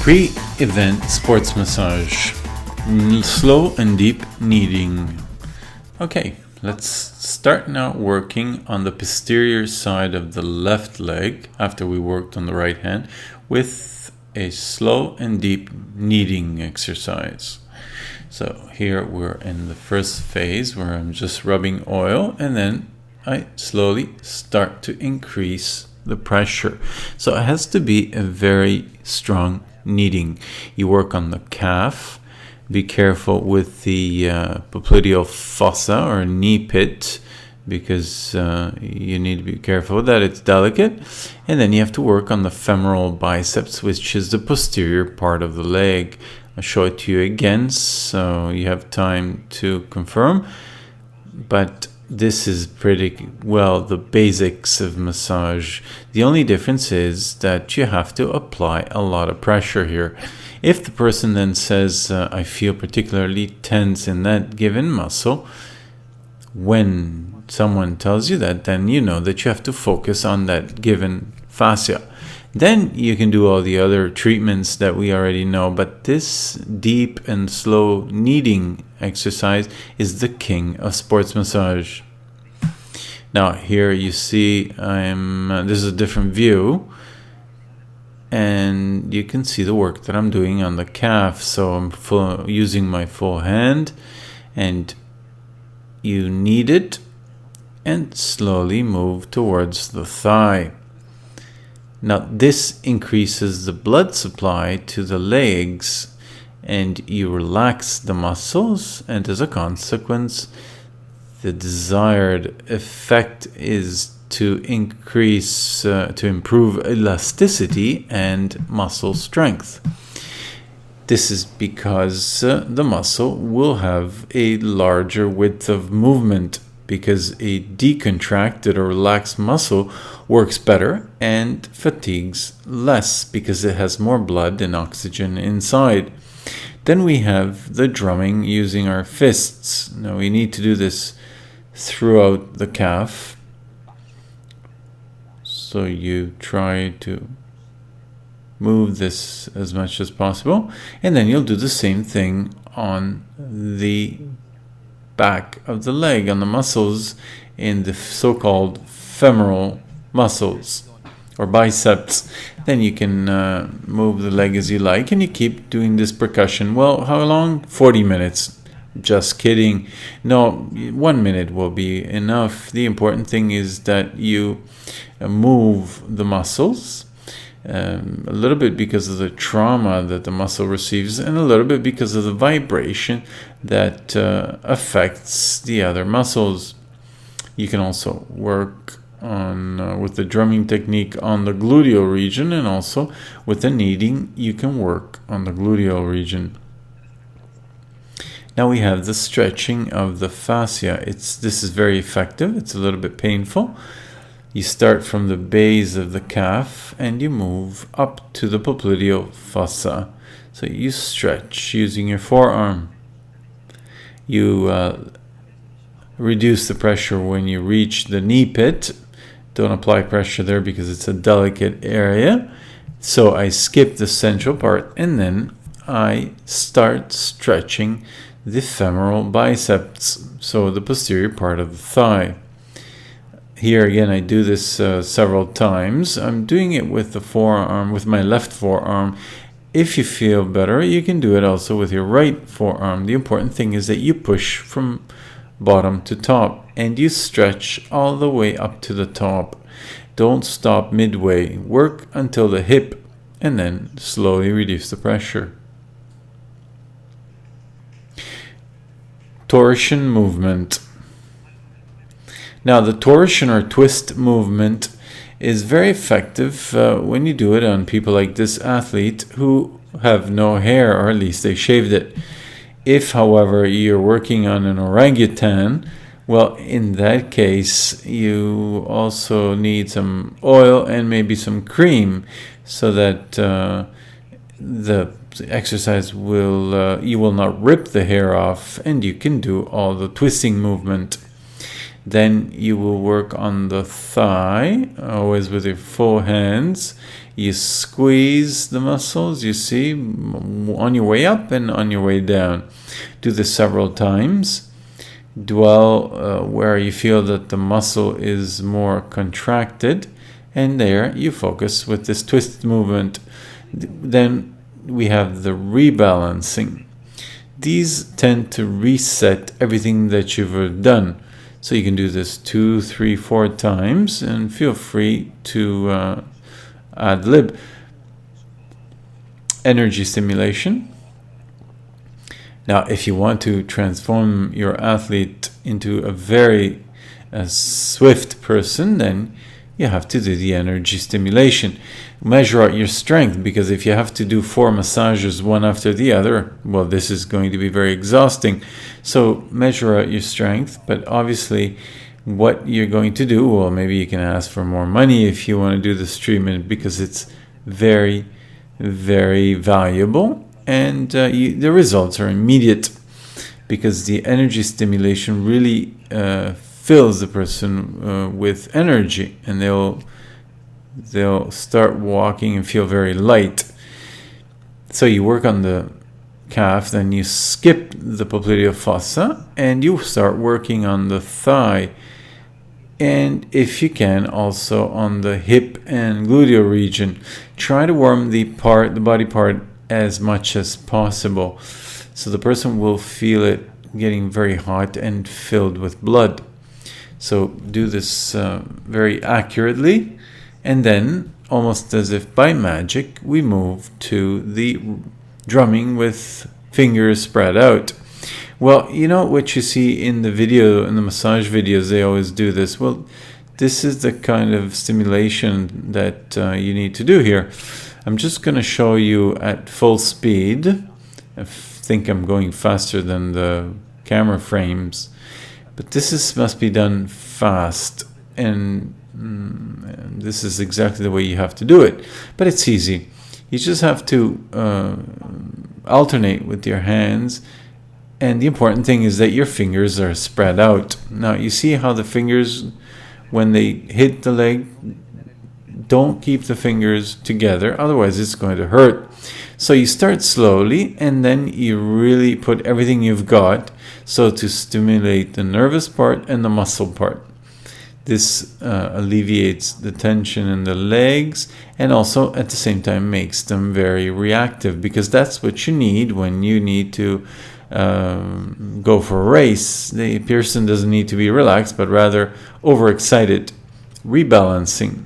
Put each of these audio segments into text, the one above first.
Pre-event sports massage, slow and deep kneading. Okay, let's start now working on the posterior side of the left leg after we worked on the right hand with a slow and deep kneading exercise. So here we're in the first phase where I'm just rubbing oil, and then I slowly start to increase the pressure. So it has to be a very strong kneading. You work on the calf. Be careful with the popliteal fossa or knee pit, because you need to be careful that it's delicate. And then you have to work on the femoral biceps, which is the posterior part of the leg. I'll show it to you again so you have time to confirm. But this is pretty well the basics of massage. The only difference is that you have to apply a lot of pressure here. If the person then says, I feel particularly tense in that given muscle, when someone tells you that, then you know that you have to focus on that given fascia. Then you can do all the other treatments that we already know, but this deep and slow kneading exercise is the king of sports massage. Now here you see this is a different view, and you can see the work that I'm doing on the calf. So I'm using my full hand, and you knead it and slowly move towards the thigh. Now this increases the blood supply to the legs, and you relax the muscles, and as a consequence the desired effect is to improve elasticity and muscle strength. This is because the muscle will have a larger width of movement, because a decontracted or relaxed muscle works better and fatigues less because it has more blood and oxygen inside. Then we have the drumming using our fists. Now we need to do this throughout the calf. So you try to move this as much as possible, and then you'll do the same thing on the back of the leg, on the muscles in the so-called femoral muscles or biceps. Then you can move the leg as you like, and you keep doing this percussion. Well, how long? 40 minutes. Just kidding. No, 1 minute will be enough. The important thing is that you move the muscles a little bit because of the trauma that the muscle receives, and a little bit because of the vibration that affects the other muscles. You can also work on with the drumming technique on the gluteal region, and also with the kneading you can work on the gluteal region. Now we have the stretching of the fascia. This is very effective. It's a little bit painful. You start from the base of the calf and you move up to the popliteal fossa. So you stretch using your forearm. You reduce the pressure when you reach the knee pit. Don't apply pressure there because it's a delicate area. So I skip the central part, and then I start stretching the femoral biceps, so the posterior part of the thigh. Here again, I do this several times. I'm doing it with the forearm, with my left forearm. If you feel better, you can do it also with your right forearm. The important thing is that you push from bottom to top, and you stretch all the way up to the top. Don't stop midway. Work until the hip, and then slowly reduce the pressure. Torsion movement. Now the torsion or twist movement is very effective when you do it on people like this athlete who have no hair, or at least they shaved it. If, however, you're working on an orangutan, well, in that case, you also need some oil and maybe some cream, so that the exercise you will not rip the hair off, and you can do all the twisting movement. Then you will work on the thigh, always with your full hands. You squeeze the muscles, you see, on your way up and on your way down. Do this several times. Dwell where you feel that the muscle is more contracted, and there you focus with this twist movement. Then we have the rebalancing. These tend to reset everything that you've done. So you can do this 2, 3, 4 times, and feel free to ad lib. Energy stimulation. Now, if you want to transform your athlete into a very swift person, then you have to do the energy stimulation. Measure out your strength, because if you have to do 4 massages one after the other, well, this is going to be very exhausting. So measure out your strength, but obviously what you're going to do, well, maybe you can ask for more money if you want to do this treatment, because it's very, very valuable. And the results are immediate, because the energy stimulation really fills the person with energy, and they'll start walking and feel very light. So you work on the calf, then you skip the popliteal fossa, and you start working on the thigh, and if you can, also on the hip and gluteal region. Try to warm the body part as much as possible, so the person will feel it getting very hot and filled with blood. So do this very accurately, and then almost as if by magic we move to the drumming with fingers spread out. Well, you know what you see in the video, in the massage videos, they always do this. Well, this is the kind of stimulation that you need to do here. I'm just going to show you at full speed. I think I'm going faster than the camera frames, but this must be done fast, and this is exactly the way you have to do it. But it's easy. You just have to alternate with your hands, and the important thing is that your fingers are spread out. Now you see how the fingers, when they hit the leg, don't keep the fingers together, otherwise it's going to hurt. So you start slowly, and then you really put everything you've got, so to stimulate the nervous part and the muscle part. This alleviates the tension in the legs, and also at the same time makes them very reactive, because that's what you need when you need to go for a race. The person doesn't need to be relaxed, but rather overexcited. Rebalancing.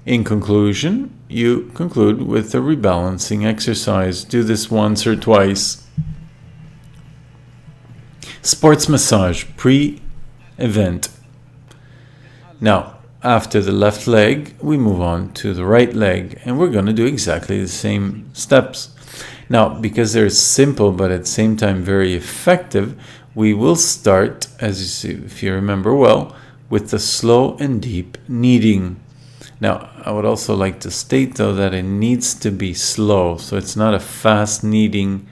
In conclusion, you conclude with a rebalancing exercise. Do this once or twice. Sports massage, pre-event. Now, after the left leg, we move on to the right leg, and we're going to do exactly the same steps. Now, because they're simple but at the same time very effective, we will start, as you see, if you remember well, with the slow and deep kneading. Now, I would also like to state, though, that it needs to be slow, so it's not a fast kneading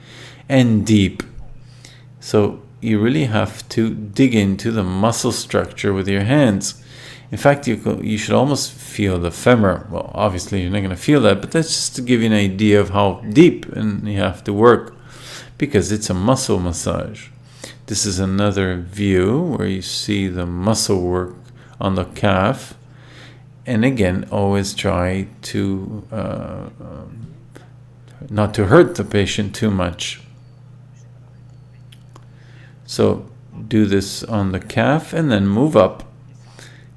and deep. So you really have to dig into the muscle structure with your hands. In fact, you should almost feel the femur. Well, obviously you're not going to feel that, but that's just to give you an idea of how deep and you have to work, because it's a muscle massage. This is another view where you see the muscle work on the calf. And again, always try to not to hurt the patient too much. So do this on the calf and then move up.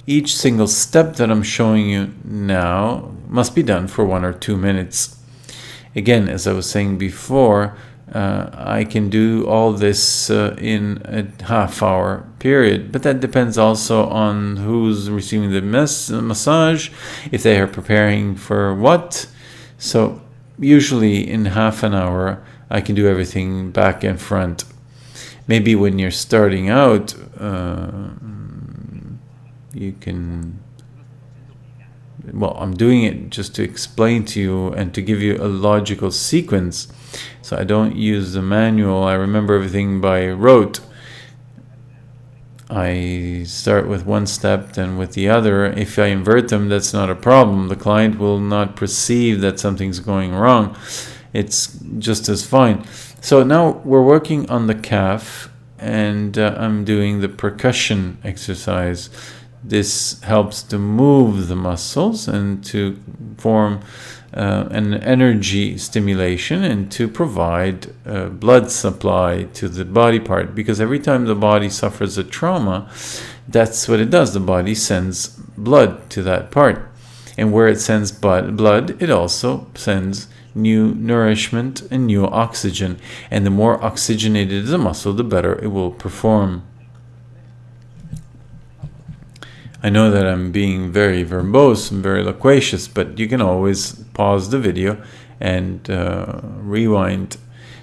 Each single step that I'm showing you now must be done for 1 or 2 minutes. Again, as I was saying before, I can do all this in a half-hour period, but that depends also on who's receiving the massage, if they are preparing for what. So usually in half an hour, I can do everything back and front. Maybe when you're starting out, you can... Well, I'm doing it just to explain to you and to give you a logical sequence. So I don't use the manual. I remember everything by rote. I start with one step, then with the other. If I invert them, that's not a problem. The client will not perceive that something's going wrong. It's just as fine. So now we're working on the calf, and I'm doing the percussion exercise. This helps to move the muscles and to form an energy stimulation and to provide blood supply to the body part, because every time the body suffers a trauma, that's what it does. The body sends blood to that part, and where it sends blood, it also sends new nourishment and new oxygen, and the more oxygenated the muscle, the better it will perform. I know that I'm being very verbose and very loquacious, but you can always pause the video and rewind.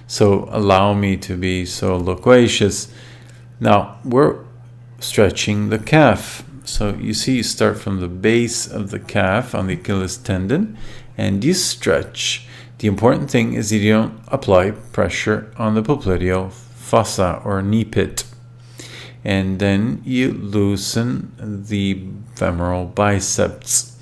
So allow me to be so loquacious. Now we're stretching the calf. So you see, you start from the base of the calf on the Achilles tendon and you stretch. The important thing is that you don't apply pressure on the popliteal fossa or knee pit. And then you loosen the femoral biceps.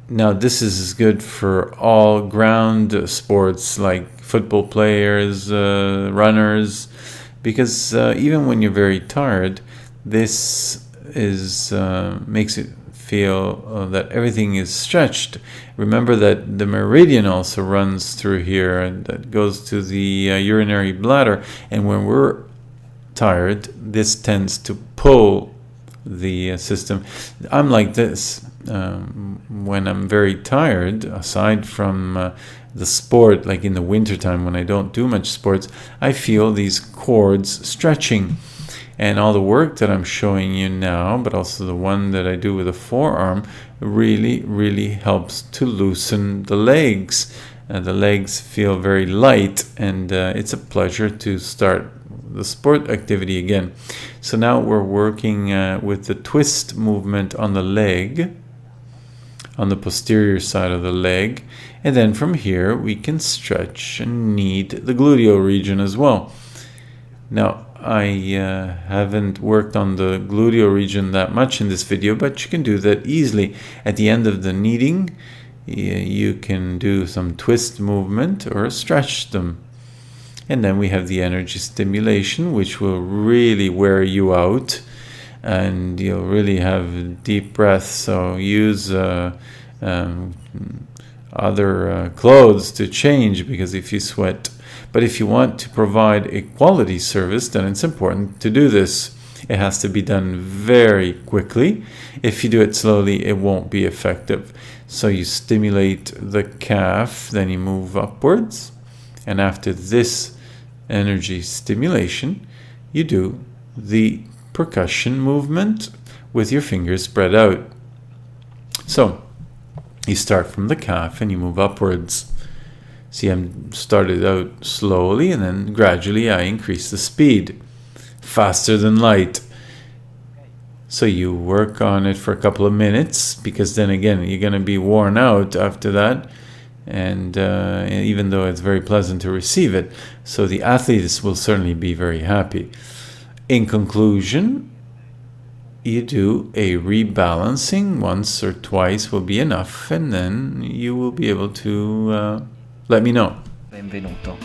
Now this is good for all ground sports like football players, runners, because even when you're very tired, this is makes it feel that everything is stretched. Remember that the meridian also runs through here and that goes to the urinary bladder, and when we're tired, this tends to pull the system. I'm like this when I'm very tired, aside from the sport, like in the wintertime when I don't do much sports, I feel these cords stretching. And all the work that I'm showing you now, but also the one that I do with the forearm, really helps to loosen the legs. The legs feel very light, and it's a pleasure to start the sport activity again. So now we're working with the twist movement on the leg, on the posterior side of the leg. And then from here, we can stretch and knead the gluteal region as well. Now, I haven't worked on the gluteal region that much in this video, but you can do that easily. At the end of the kneading, you can do some twist movement or stretch them. And then we have the energy stimulation, which will really wear you out, and you'll really have deep breaths. So use other clothes to change, because if you sweat. But if you want to provide a quality service, then it's important to do this. It has to be done very quickly. If you do it slowly, it won't be effective. So you stimulate the calf, then you move upwards. And after this energy stimulation, you do the percussion movement with your fingers spread out. So you start from the calf and you move upwards. See, I'm started out slowly, and then gradually I increase the speed, faster than light. So you work on it for a couple of minutes, because then again, you're going to be worn out after that. And even though it's very pleasant to receive it, so the athletes will certainly be very happy. In conclusion, you do a rebalancing once or twice will be enough, and then you will be able to let me know. Benvenuto.